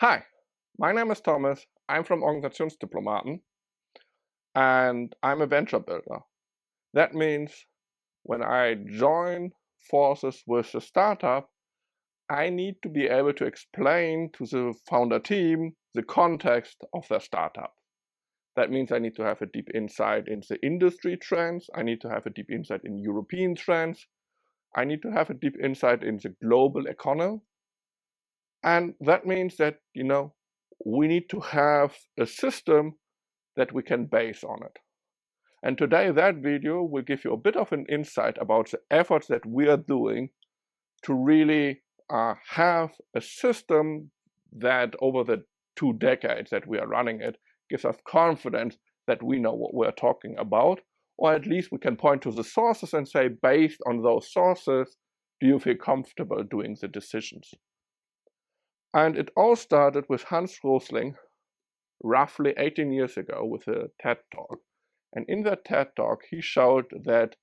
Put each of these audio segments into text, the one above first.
Hi, my name is Thomas. I'm from OrganisationsDiplomaten and I'm a venture builder. That means when I join forces with a startup, I need to be able to explain to the founder team the context of their startup. That means I need to have a deep insight into industry trends. I need to have a deep insight in European trends. I need to have a deep insight into global economy. And that means that, we need to have a system that we can base on it. And today that video will give you a bit of an insight about the efforts that we are doing to really have a system that over the 2 decades that we are running it gives us confidence that we know what we're talking about, or at least we can point to the sources and say, based on those sources, do you feel comfortable doing the decisions? And it all started with Hans Rosling roughly 18 years ago with a TED talk. And in that TED talk, he showed that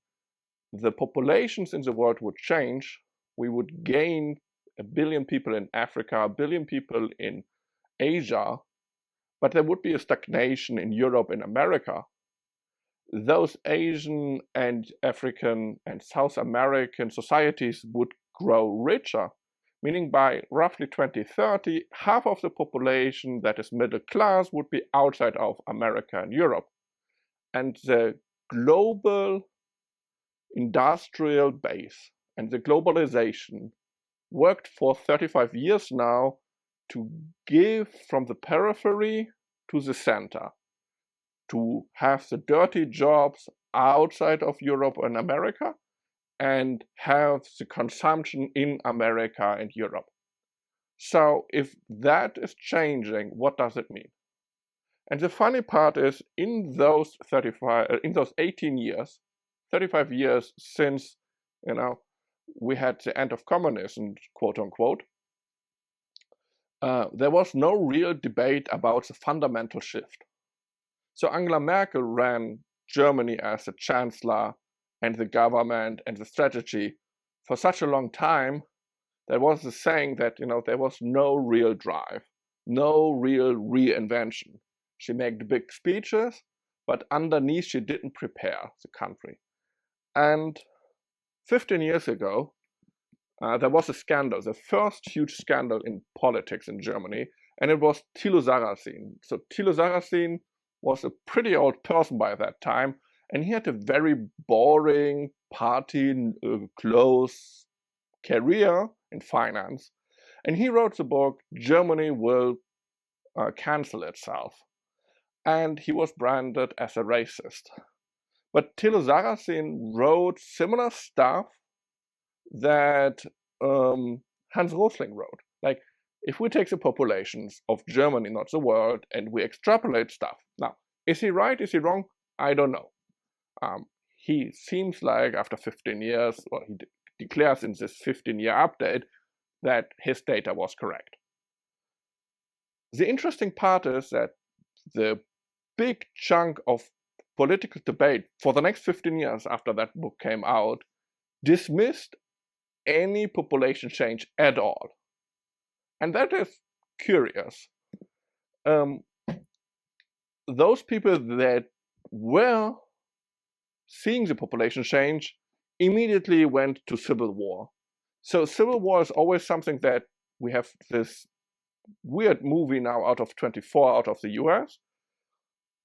the populations in the world would change. We would gain 1 billion people in Africa, 1 billion people in Asia, but there would be a stagnation in Europe and America. Those Asian and African and South American societies would grow richer, meaning by roughly 2030, half of the population that is middle class would be outside of America and Europe. And the global industrial base and the globalization worked for 35 years now to give from the periphery to the center, to have the dirty jobs outside of Europe and America and have the consumption in America and Europe. So if that is changing, what does it mean? And the funny part is, in those 18 years, 35 years since, we had the end of communism, quote unquote, there was no real debate about the fundamental shift. So Angela Merkel ran Germany as the chancellor and the government and the strategy for such a long time. There was the saying that, there was no real drive, no real reinvention. She made big speeches, but underneath she didn't prepare the country. And 15 years ago, there was a scandal, the first huge scandal in politics in Germany, and it was Thilo Sarrazin. So Thilo Sarrazin was a pretty old person by that time, and he had a very boring party close career in finance. And he wrote the book, Germany Will Cancel Itself. And he was branded as a racist. But Thilo Sarrazin wrote similar stuff that Hans Rosling wrote. Like, if we take the populations of Germany, not the world, and we extrapolate stuff. Now, is he right? Is he wrong? I don't know. He seems like after 15 years, or he declares in this 15-year update that his data was correct. The interesting part is that the big chunk of political debate for the next 15 years after that book came out dismissed any population change at all. And that is curious. Those people that were seeing the population change immediately went to civil war. So civil war is always something that we have this weird movie now out of 24 out of the US.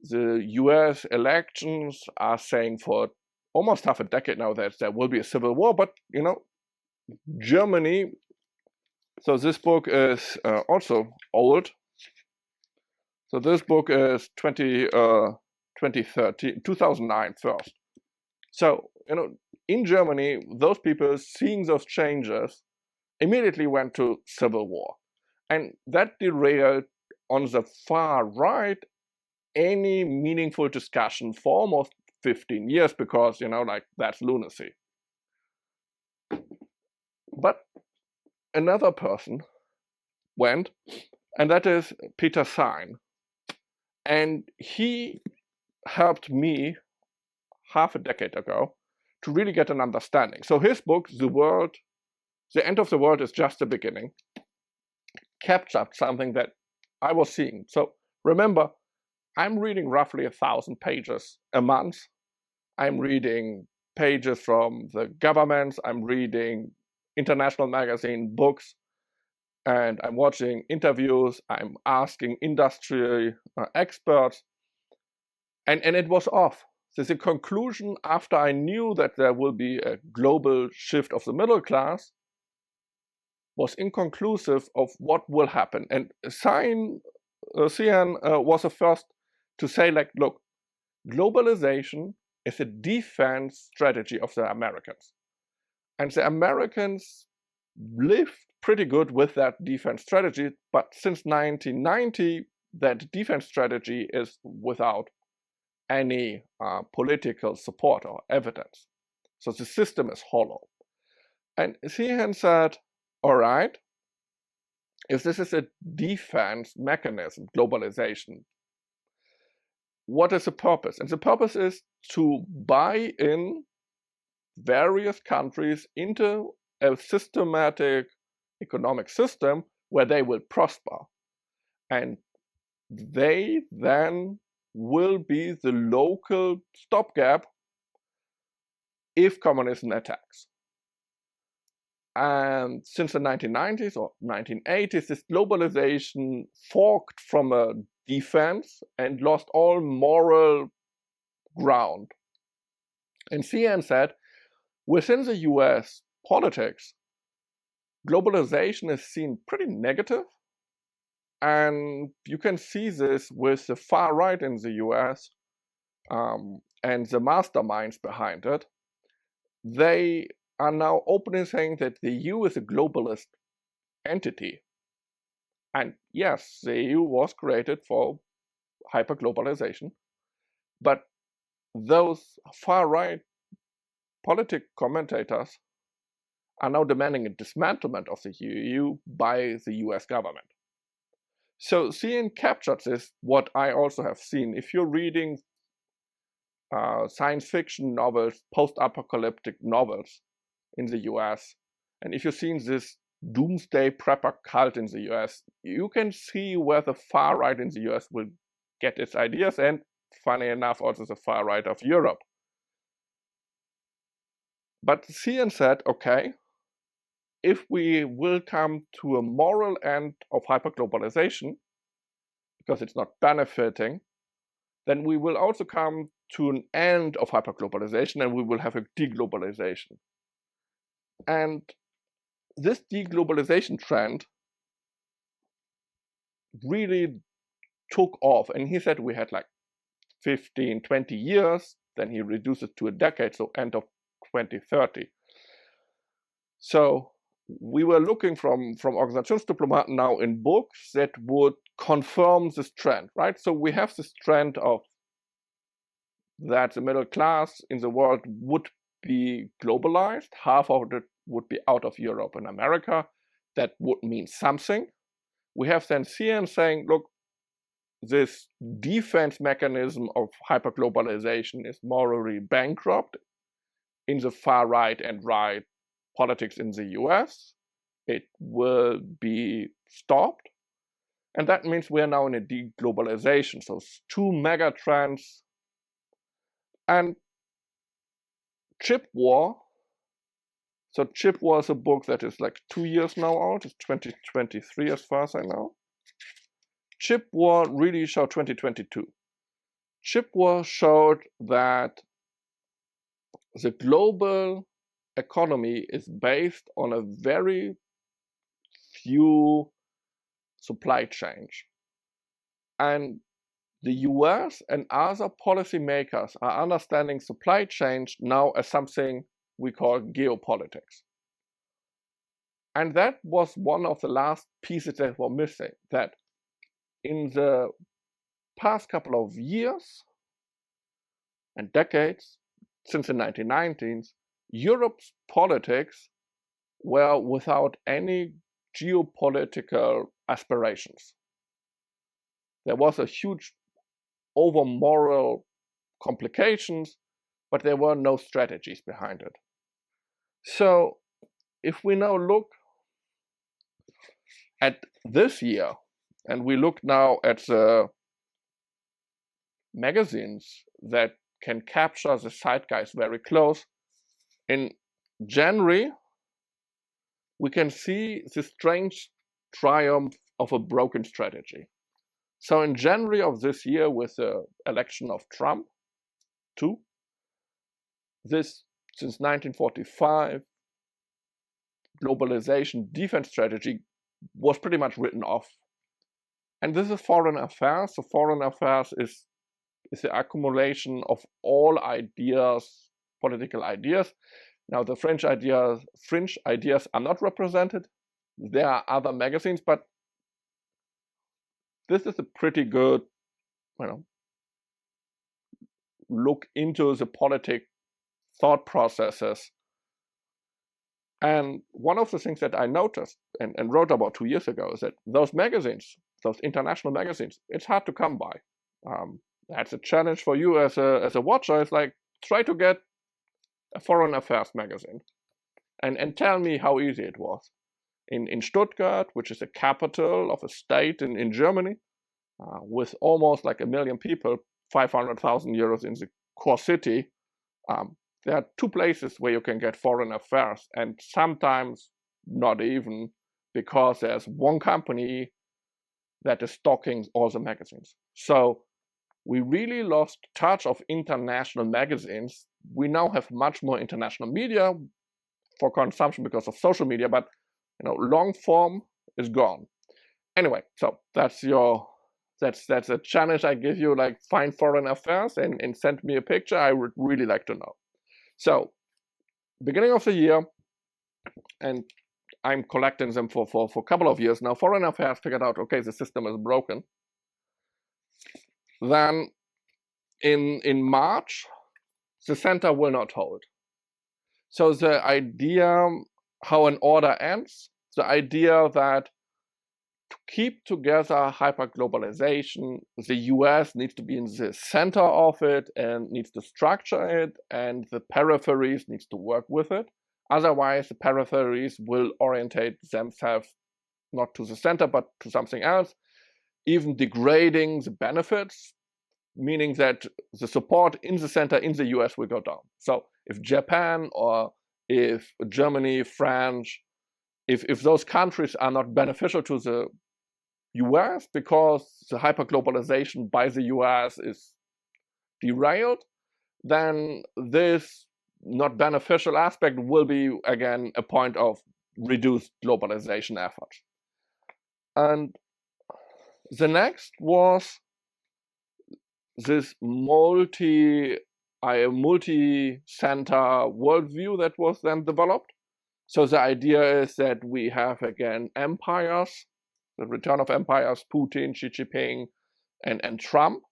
The US elections are saying for almost half a decade now that there will be a civil war, but Germany, so this book is also old. So this book is 2009 first. So, in Germany, those people seeing those changes immediately went to civil war. And that derailed on the far right any meaningful discussion for almost 15 years because, that's lunacy. But another person went, and that is Peter Sine. And he helped me half a decade ago to really get an understanding. So his book, The End of the World is Just the Beginning, captured something that I was seeing. So remember, I'm reading roughly 1,000 pages a month. I'm reading pages from the governments. I'm reading international magazine books, and I'm watching interviews. I'm asking industry experts, and it was off. So the conclusion, after I knew that there will be a global shift of the middle class, was inconclusive of what will happen. And Cian was the first to say, like, look, globalization is a defense strategy of the Americans. And the Americans lived pretty good with that defense strategy, but since 1990, that defense strategy is without any political support or evidence. So the system is hollow. And Cian said, all right, if this is a defense mechanism, globalization, what is the purpose? And the purpose is to buy in various countries into a systematic economic system where they will prosper. And they then will be the local stopgap if communism attacks. And since the 1990s or 1980s, this globalization forked from a defense and lost all moral ground. And Cian said, within the US politics, globalization is seen pretty negative. And you can see this with the far right in the US and the masterminds behind it. They are now openly saying that the EU is a globalist entity. And yes, the EU was created for hyperglobalization, but those far-right politic commentators are now demanding a dismantlement of the EU by the US government. So Cian captured this, what I also have seen. If you're reading science fiction novels, post-apocalyptic novels in the US, and if you've seen this doomsday prepper cult in the US, you can see where the far right in the US will get its ideas, and funny enough, also the far right of Europe. But Cian said, okay, if we will come to a moral end of hyperglobalization, because it's not benefiting, then we will also come to an end of hyperglobalization and we will have a deglobalization. And this deglobalization trend really took off. And he said we had like 15, 20 years, then he reduced it to a decade, so end of 2030. So we were looking from OrganisationsDiplomaten now in books that would confirm this trend, right? So we have this trend of that the middle class in the world would be globalized, half of it would be out of Europe and America. That would mean something. We have then Cian saying, look, this defense mechanism of hyperglobalization is morally bankrupt in the far right and right politics in the US. It will be stopped. And that means we are now in a deglobalization. So two mega trends. And Chip War. So Chip War is a book that is like 2 years now out. It's 2023 as far as I know. Chip War really showed 2022. Chip War showed that the global economy is based on a very few supply chains. And the US and other policymakers are understanding supply chains now as something we call geopolitics. And that was one of the last pieces that were missing, that in the past couple of years and decades, since the 1990s, Europe's politics were without any geopolitical aspirations. There was a huge over moral complications, but there were no strategies behind it. So if we now look at this year, and we look now at the magazines that can capture the zeitgeist very close, in January, we can see the strange triumph of a broken strategy. So in January of this year, with the election of Trump, too, this, since 1945, globalization defense strategy was pretty much written off. And this is foreign affairs. So foreign affairs is the accumulation of all ideas, political ideas. Now the fringe ideas are not represented. There are other magazines, but this is a pretty good, look into the politic thought processes. And one of the things that I noticed and wrote about 2 years ago is that those magazines, those international magazines, it's hard to come by. That's a challenge for you as a watcher. It's like, try to get a foreign affairs magazine and tell me how easy it was. In Stuttgart, which is the capital of a state in Germany, with almost like 1 million people, 500,000 euros in the core city, there are 2 places where you can get foreign affairs, and sometimes not even, because there's one company that is stocking all the magazines. So we really lost touch of international magazines. We now have much more international media for consumption because of social media, but long form is gone. Anyway, so that's a challenge I give you, like, find foreign affairs and send me a picture. I would really like to know. So beginning of the year, and I'm collecting them for a couple of years now, foreign affairs figured out, okay, the system is broken. Then in March, the center will not hold. So the idea how an order ends, the idea that to keep together hyperglobalization, the US needs to be in the center of it and needs to structure it, and the peripheries needs to work with it. Otherwise, the peripheries will orientate themselves not to the center, but to something else, even degrading the benefits, meaning that the support in the center in the US will go down. So if Japan or if Germany, France, if those countries are not beneficial to the US because the hyperglobalization by the US is derailed, then this not beneficial aspect will be, again, a point of reduced globalization efforts. And the next was this multi-center worldview that was then developed. So the idea is that we have, again, empires, the return of empires, Putin, Xi Jinping, and Trump.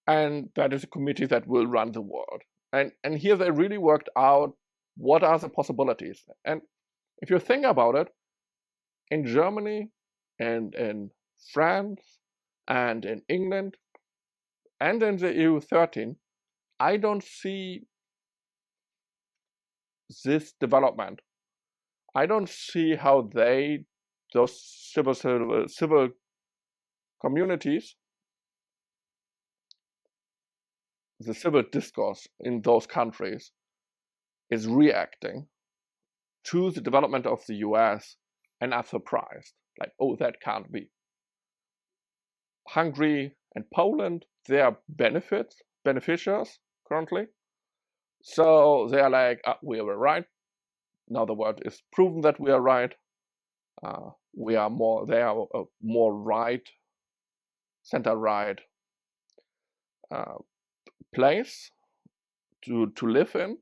And that is a committee that will run the world. And here they really worked out what are the possibilities. And if you think about it, in Germany and in France and in England and in the EU13, I don't see this development. I don't see how those civil communities, the civil discourse in those countries is reacting to the development of the US and are surprised. Like, oh, that can't be. Hungary and Poland, they are beneficiaries currently. So they are like, we were right. Now the world is proven that we are right. They are more right, center-right place to live in.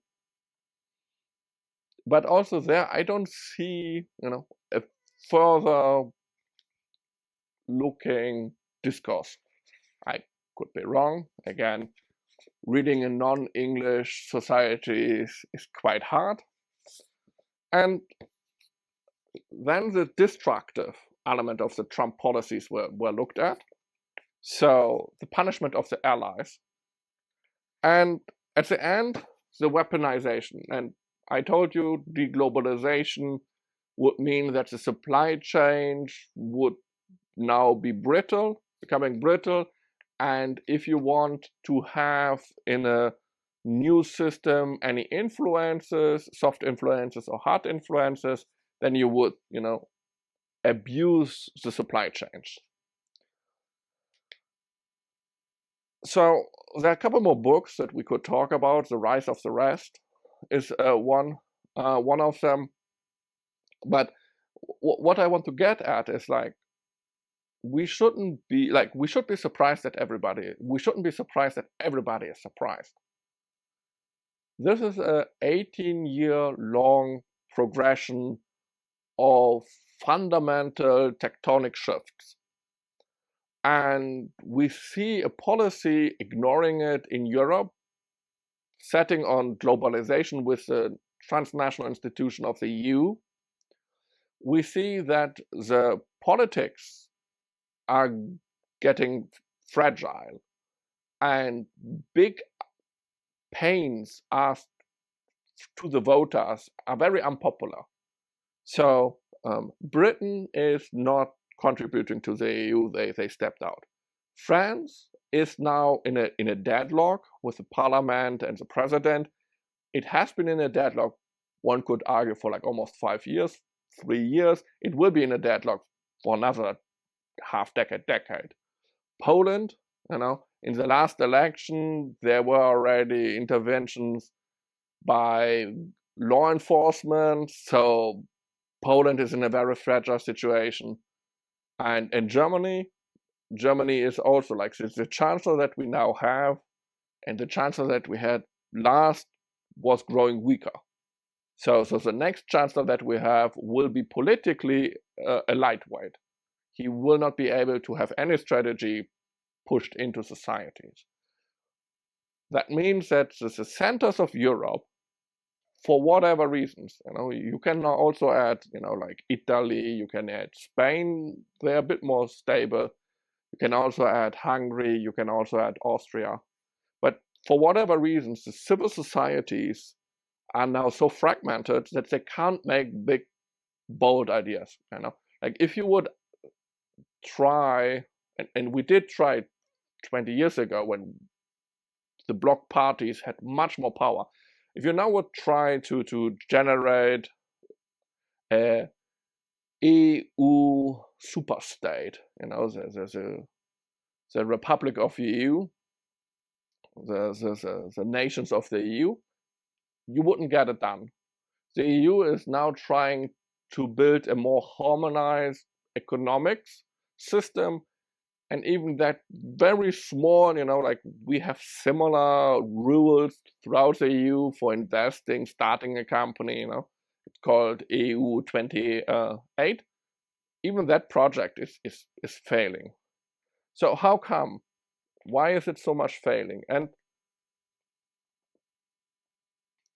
But also there, I don't see, a further looking discourse. I could be wrong. Again, reading in non-English societies is quite hard. And then the destructive element of the Trump policies were looked at. So the punishment of the allies. And at the end, the weaponization. And I told you deglobalization would mean that the supply chain would now be brittle, becoming brittle. And if you want to have in a new system any influences, soft influences or hard influences, then you would, abuse the supply chains. So there are a couple more books that we could talk about. The Rise of the Rest is one of them. But what I want to get at is we should be surprised that we shouldn't be surprised that everybody is surprised. This is a 18-year-long progression of fundamental tectonic shifts. And we see a policy ignoring it in Europe, setting on globalization with the transnational institution of the EU. We see that the politics are getting fragile and big pains asked to the voters are very unpopular. So Britain is not contributing to the EU, they stepped out. France is now in a deadlock with the parliament and the president. It has been in a deadlock, one could argue, for almost 5 years, 3 years. It will be in a deadlock for another decade. Poland, in the last election, there were already interventions by law enforcement, so Poland is in a very fragile situation. And in Germany is also the chancellor that we now have and the chancellor that we had last was growing weaker. So the next chancellor that we have will be politically a lightweight. He will not be able to have any strategy pushed into societies. That means that the centers of Europe, for whatever reasons, you can also add, Italy, you can add Spain, they're a bit more stable. You can also add Hungary, you can also add Austria. But for whatever reasons, the civil societies are now so fragmented that they can't make big, bold ideas. If you would try, and we did try 20 years ago when the bloc parties had much more power. If you now would try to generate a EU superstate, the Republic of the EU, the nations of the EU, you wouldn't get it done. The EU is now trying to build a more harmonized economics system, and even that very small, we have similar rules throughout the EU for investing, starting a company, it's called EU 28. Even that project is failing. So how come? Why is it so much failing? And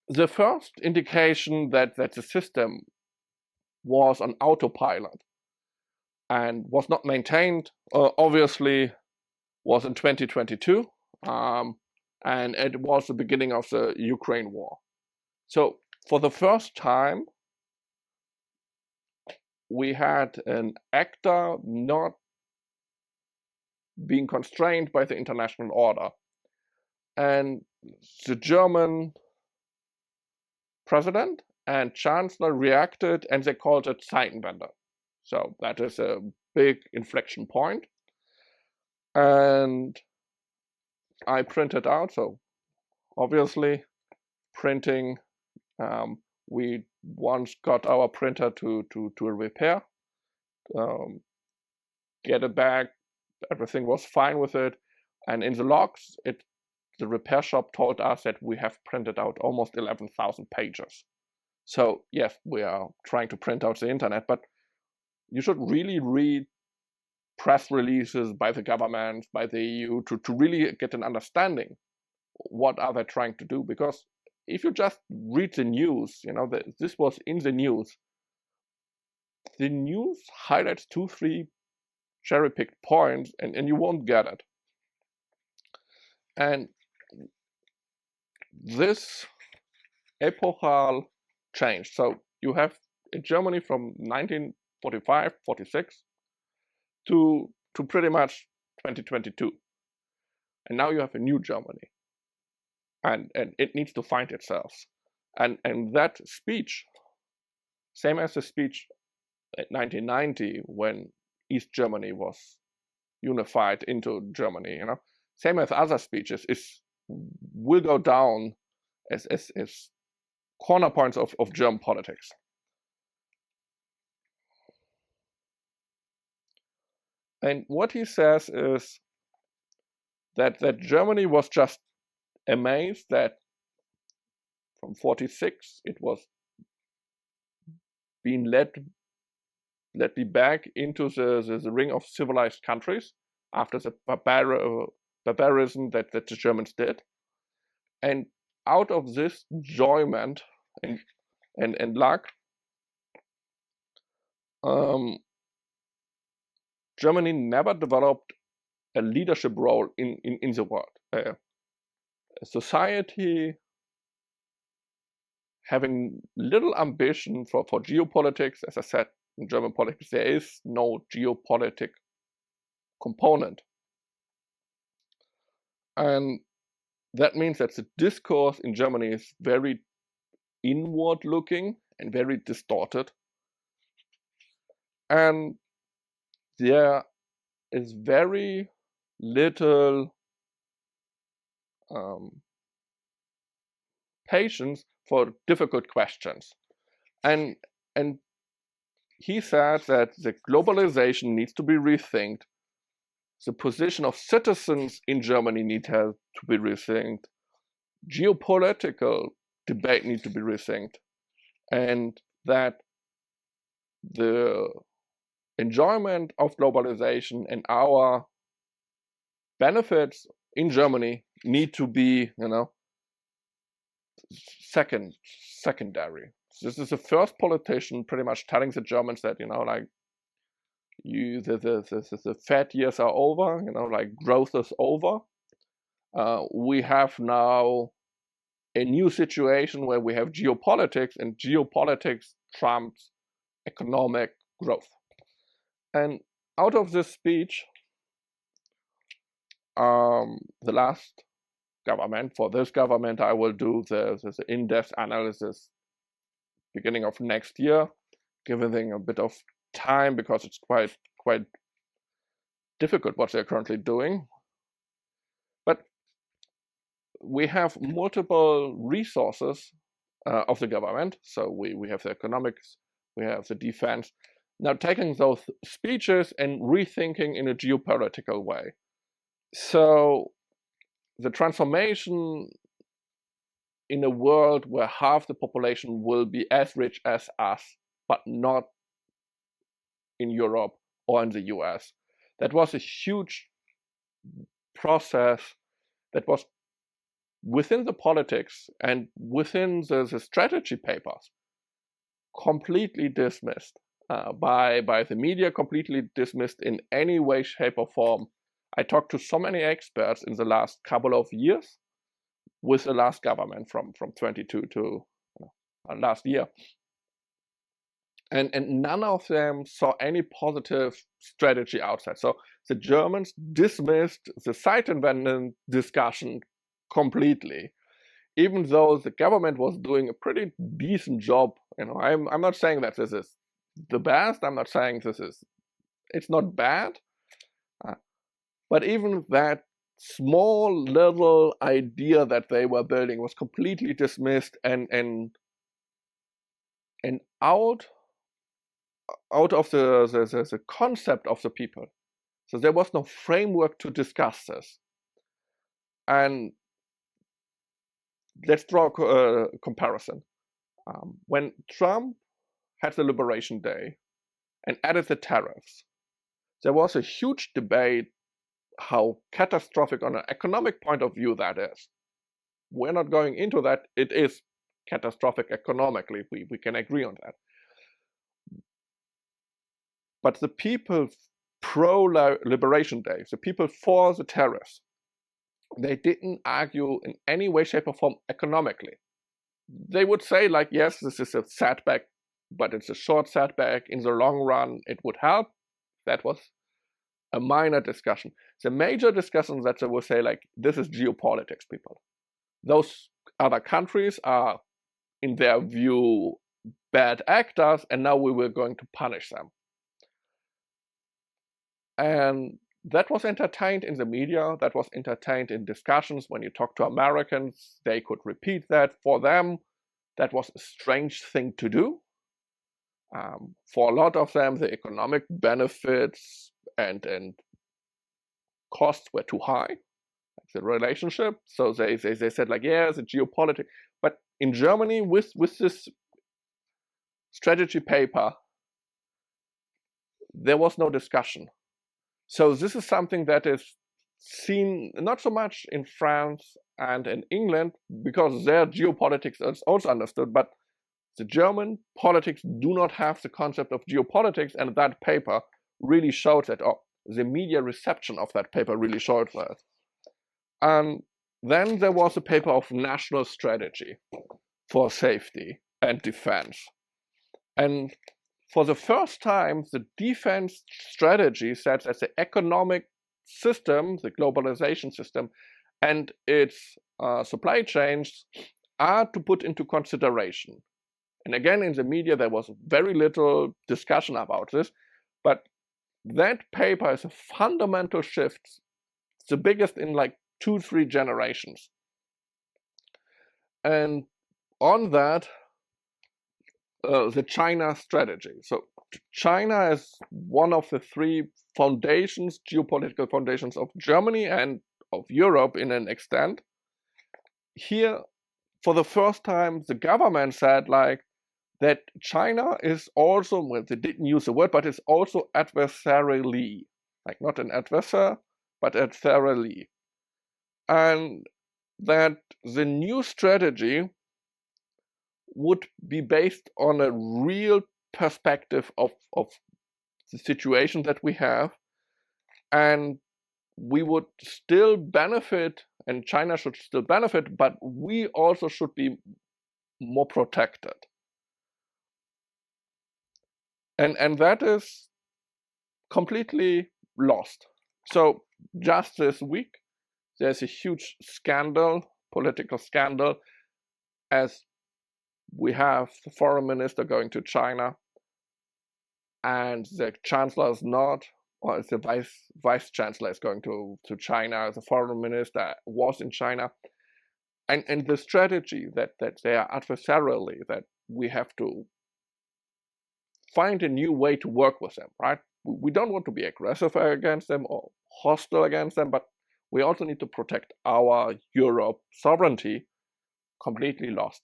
the first indication that the system was on autopilot and was not maintained, obviously, was in 2022, and it was the beginning of the Ukraine war. So for the first time, we had an actor not being constrained by the international order. And the German president and chancellor reacted, and they called it Zeitenwende. So that is a big inflection point. And I printed out, so obviously printing, we once got our printer to a repair, get it back, everything was fine with it. And in the logs, the repair shop told us that we have printed out almost 11,000 pages. So yes, we are trying to print out the internet, but you should really read press releases by the government, by the EU, to really get an understanding what are they trying to do. Because if you just read the news, this was in the news. The news highlights 2-3 cherry-picked points, and you won't get it. And this epochal change. So you have in Germany from 1945, 46, to pretty much 2022. And now you have a new Germany. And it needs to find itself. And that speech, same as the speech in 1990 when East Germany was unified into Germany, same as other speeches, will go down as corner points of German politics. And what he says is that Germany was just amazed that from 46 it was being led back into the ring of civilized countries after the barbarism that the Germans did. And out of this enjoyment and luck, Germany never developed a leadership role in the world. A society having little ambition for geopolitics. As I said, in German politics, there is no geopolitic component. And that means that the discourse in Germany is very inward looking and very distorted. And there is very little patience for difficult questions. And he said that the globalization needs to be rethinked. The position of citizens in Germany needs to be rethinked. Geopolitical debate needs to be rethinked. And that the enjoyment of globalization and our benefits in Germany need to be, secondary. This is the first politician pretty much telling the Germans that, the fat years are over, growth is over. We have now a new situation where we have geopolitics, and geopolitics trumps economic growth. And out of this speech, the last government, for this government, I will do the in-depth analysis beginning of next year, giving them a bit of time because it's quite difficult what they're currently doing. But we have multiple resources of the government. So we have the economics, we have the defense. Now taking those speeches and rethinking in a geopolitical way. So the transformation in a world where half the population will be as rich as us, but not in Europe or in the US. That was a huge process that was within the politics and within the strategy papers completely dismissed by the media, completely dismissed in any way, shape, or form. I talked to so many experts in the last couple of years with the last government from 22 to last year. And none of them saw any positive strategy outside. So the Germans dismissed the Zeitenwende discussion completely, even though the government was doing a pretty decent job. I'm not saying that this is the best. I'm not saying it's not bad. But even that small little idea that they were building was completely dismissed and out of the concept of the people. So there was no framework to discuss this. And let's draw a comparison. When Trump had the Liberation Day and added the tariffs, there was a huge debate how catastrophic on an economic point of view that is. We're not going into that. It is catastrophic economically. We can agree on that. But the people pro-Liberation Day, the people for the tariffs, they didn't argue in any way, shape, or form economically. They would say, yes, this is a setback, but it's a short setback. In the long run, it would help. That was a minor discussion. The major discussion that they will say, like, this is geopolitics, people. Those other countries are, in their view, bad actors, and now we were going to punish them. And that was entertained in the media, that was entertained in discussions. When you talk to Americans, they could repeat that. For them, that was a strange thing to do. For a lot of them, the economic benefits and costs were too high, the relationship. So they said, like, yeah, the geopolitics. But in Germany, with this strategy paper, there was no discussion. So this is something that is seen not so much in France and in England, because their geopolitics is also understood, but the German politics do not have the concept of geopolitics, and that paper really showed that, or the media reception of that paper really showed that. And then there was a paper of national strategy for safety and defense. And for the first time, the defense strategy says that the economic system, the globalization system, and its supply chains are to put into consideration. And again, in the media, there was very little discussion about this, but that paper is a fundamental shift, the biggest in like 2-3 generations. And on that, the China strategy. So China is one of the 3 foundations, geopolitical foundations of Germany and of Europe in an extent. Here, for the first time, the government said, like, that China is also, well, they didn't use the word, but it's also adversarially, like not an adversary, but adversarially. And that the new strategy would be based on a real perspective of the situation that we have, and we would still benefit, and China should still benefit, but we also should be more protected. And that is completely lost. So just this week, there's a huge scandal, political scandal, as we have the foreign minister going to China, and the chancellor is not, or the vice chancellor is going to China. The foreign minister was in China, and the strategy that they are adversarially, that we have to find a new way to work with them, right? We don't want to be aggressive against them or hostile against them, but we also need to protect our Europe sovereignty. Completely lost.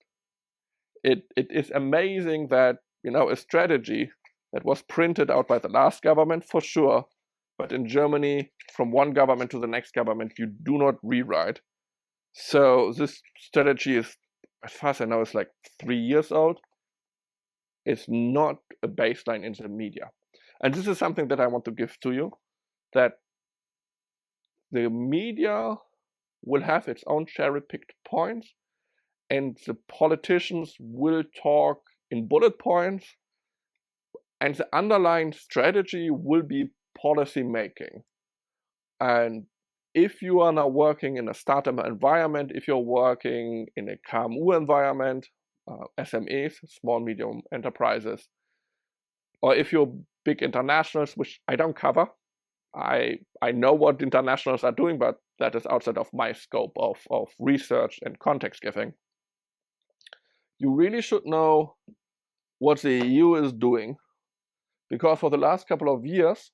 It is amazing that, you know, a strategy that was printed out by the last government for sure, but in Germany, from one government to the next government, you do not rewrite. So this strategy is, as far as I know, is like 3 years old. It's not a baseline in the media. And this is something that I want to give to you, that the media will have its own cherry-picked points, and the politicians will talk in bullet points, and the underlying strategy will be policy making. And if you are now working in a startup environment, if you're working in a KMU environment, SMEs, small medium enterprises, or if you're big internationals, which I don't cover, I know what internationals are doing, but that is outside of my scope of research and context giving. You really should know what the EU is doing, because for the last couple of years,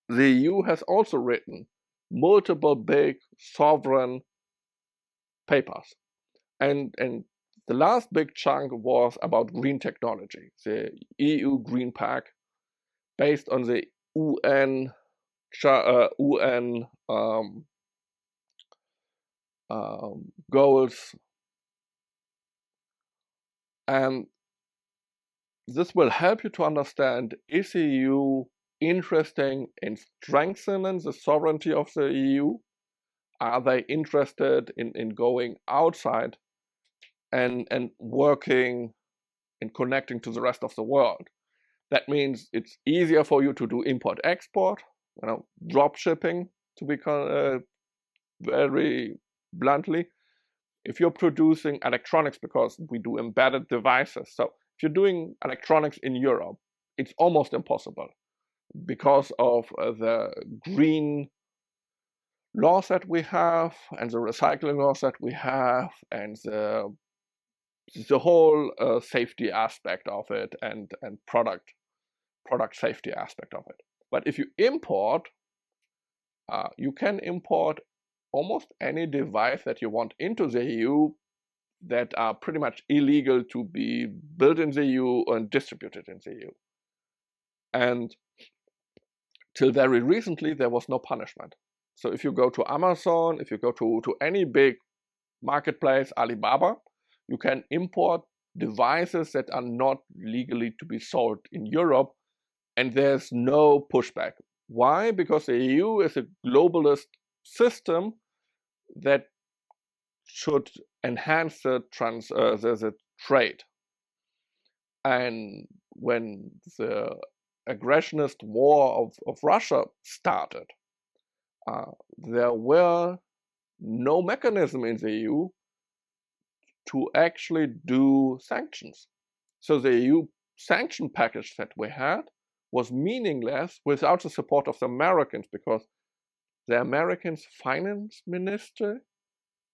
the EU has also written multiple big sovereign papers. And the last big chunk was about green technology, the EU Green Pact, based on the UN goals. And this will help you to understand, is the EU interested in strengthening the sovereignty of the EU? Are they interested in going outside and working and connecting to the rest of the world? That means it's easier for you to do import-export. drop shipping, to be very bluntly. If you're producing electronics, because we do embedded devices, so if you're doing electronics in Europe, it's almost impossible because of the green laws that we have and the recycling laws that we have and the whole safety aspect of it and product safety aspect of it. But if you import, you can import almost any device that you want into the EU that are pretty much illegal to be built in the EU and distributed in the EU. And till very recently, there was no punishment. So if you go to Amazon, if you go to any big marketplace, Alibaba, you can import devices that are not legally to be sold in Europe, and there's no pushback. Why? Because the EU is a globalist system that should enhance the trade. And when the aggressionist war of Russia started, there were no mechanism in the EU to actually do sanctions. So the EU sanction package that we had was meaningless without the support of the Americans, because the American finance minister,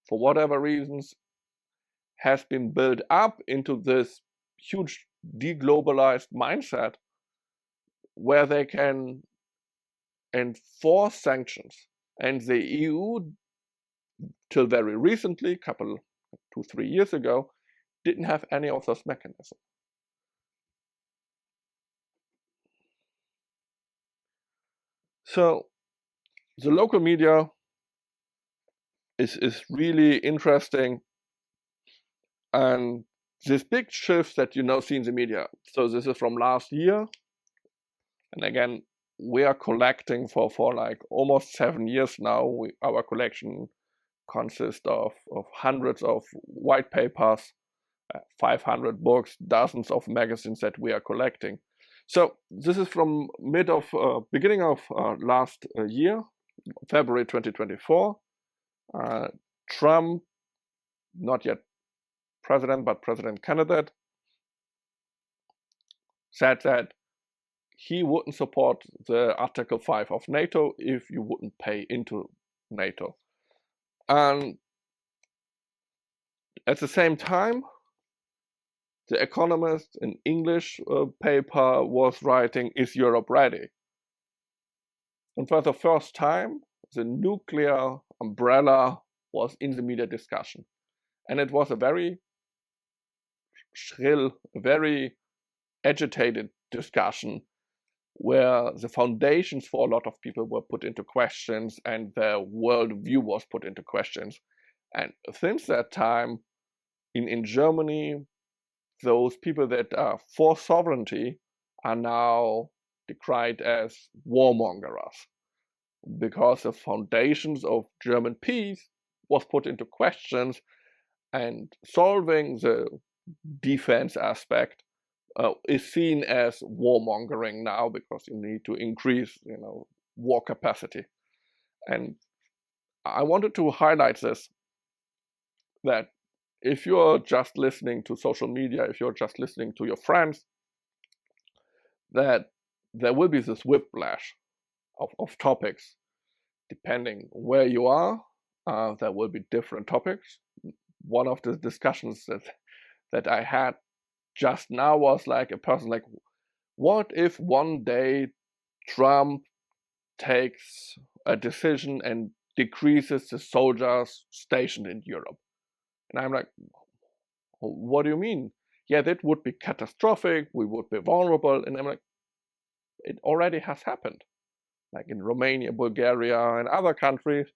for whatever reasons, has been built up into this huge deglobalized mindset where they can enforce sanctions. And the EU, till very recently, 2-3 years ago, didn't have any of those mechanisms. So the local media is really interesting, and this big shift that see in the media. So this is from last year, and again, we are collecting for like almost 7 years now. Our collection consists of hundreds of white papers, 500 books, dozens of magazines that we are collecting. So this is from beginning of last year, February 2024. Trump, not yet president, but president candidate, said that he wouldn't support the Article 5 of NATO if you wouldn't pay into NATO. And at the same time, The Economist, an English paper, was writing, "Is Europe ready?" And for the first time, the nuclear umbrella was in the media discussion. And it was a very shrill, very agitated discussion where the foundations for a lot of people were put into questions and their worldview was put into questions. And since that time, in Germany, those people that are for sovereignty are now decried as warmongers, because the foundations of German peace was put into questions, and solving the defense aspect is seen as warmongering now, because you need to increase, war capacity. And I wanted to highlight this, that if you're just listening to social media, if you're just listening to your friends, that there will be this whiplash of topics. Depending where you are, there will be different topics. One of the discussions that I had just now was like a person like, what if one day Trump takes a decision and decreases the soldiers stationed in Europe? And I'm like, what do you mean? Yeah, that would be catastrophic. We would be vulnerable. And I'm like, it already has happened. Like in Romania, Bulgaria, and other countries,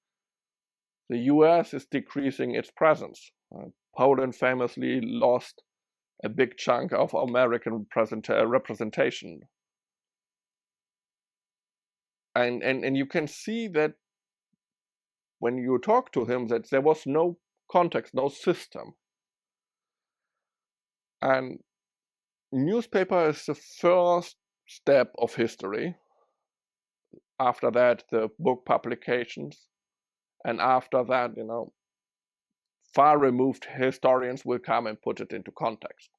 the US is decreasing its presence. Poland famously lost a big chunk of American representation. And you can see that when you talk to him, that there was no context, no system. And newspaper is the first step of history. After that, the book publications. And after that, far removed historians will come and put it into context.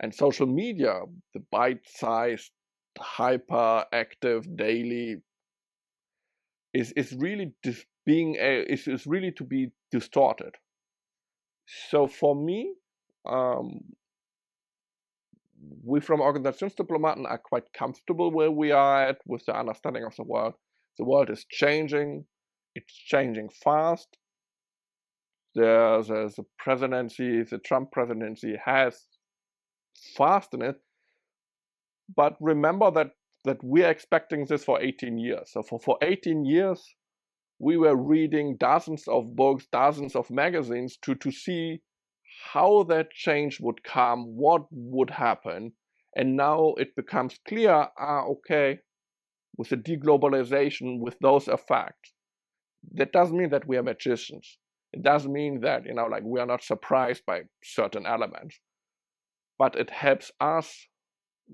And social media, the bite-sized, hyper-active daily, is really is really to be distorted. So for me, we from Organisationsdiplomaten are quite comfortable where we are at with the understanding of the world. The world is changing. It's changing fast. The presidency, the Trump presidency has fastened it. But remember that we're expecting this for 18 years. So for 18 years, we were reading dozens of books, dozens of magazines to see how that change would come, what would happen. And now it becomes clear, okay, with the deglobalization, with those effects, that doesn't mean that we are magicians. It doesn't mean that, like we are not surprised by certain elements. But it helps us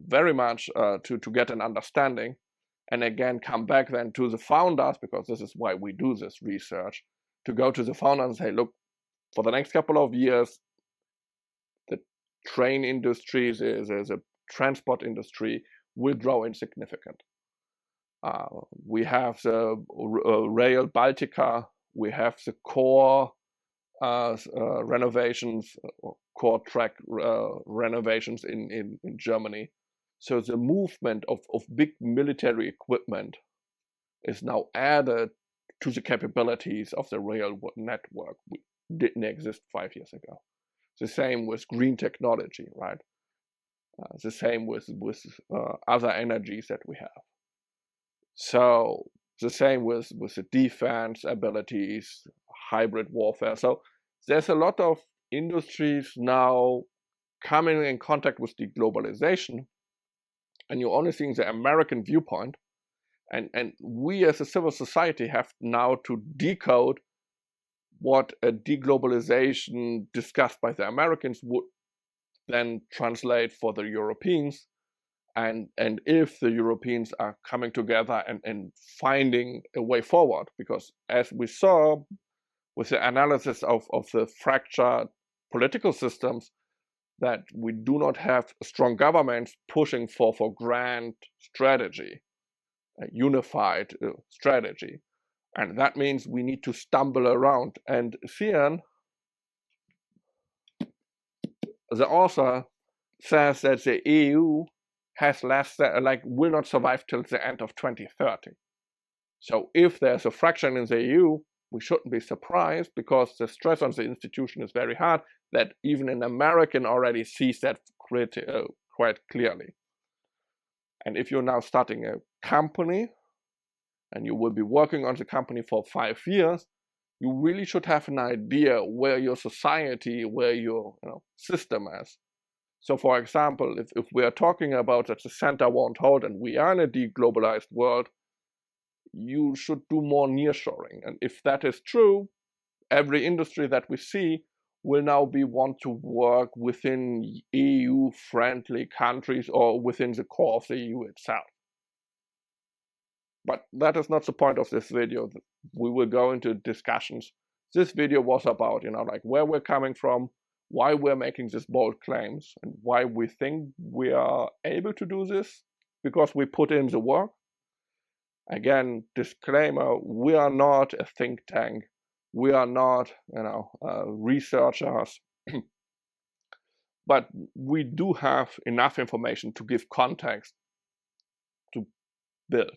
very much to get an understanding, and again come back then to the founders, because this is why we do this research, to go to the founders and say, look, for the next couple of years, the train industry, the transport industry will grow insignificant. We have the Rail Baltica, we have the core renovations, core track renovations in Germany. So the movement of big military equipment is now added to the capabilities of the rail network, which didn't exist 5 years ago. The same with green technology, right? The same with other energies that we have. So the same with the defense abilities, hybrid warfare. So there's a lot of industries now coming in contact with deglobalization, and you're only seeing the American viewpoint. And we as a civil society have now to decode what a deglobalization discussed by the Americans would then translate for the Europeans. And if the Europeans are coming together and finding a way forward, because as we saw with the analysis of the fractured political systems, that we do not have strong governments pushing for grand strategy, a unified strategy. And that means we need to stumble around. And Cian, the author, says that the EU has will not survive till the end of 2030. So if there's a fraction in the EU, we shouldn't be surprised, because the stress on the institution is very hard, that even an American already sees that quite clearly. And if you're now starting a company and you will be working on the company for 5 years, you really should have an idea where your society, where your system is. So for example, if we are talking about that the center won't hold and we are in a deglobalized world, you should do more nearshoring. And if that is true, every industry that we see will now want to work within EU-friendly countries or within the core of the EU itself. But that is not the point of this video. We will go into discussions. This video was about, like where we're coming from, why we're making these bold claims, and why we think we are able to do this, because we put in the work. Again, disclaimer, we are not a think tank. We are not, researchers. But we do have enough information to give context to build.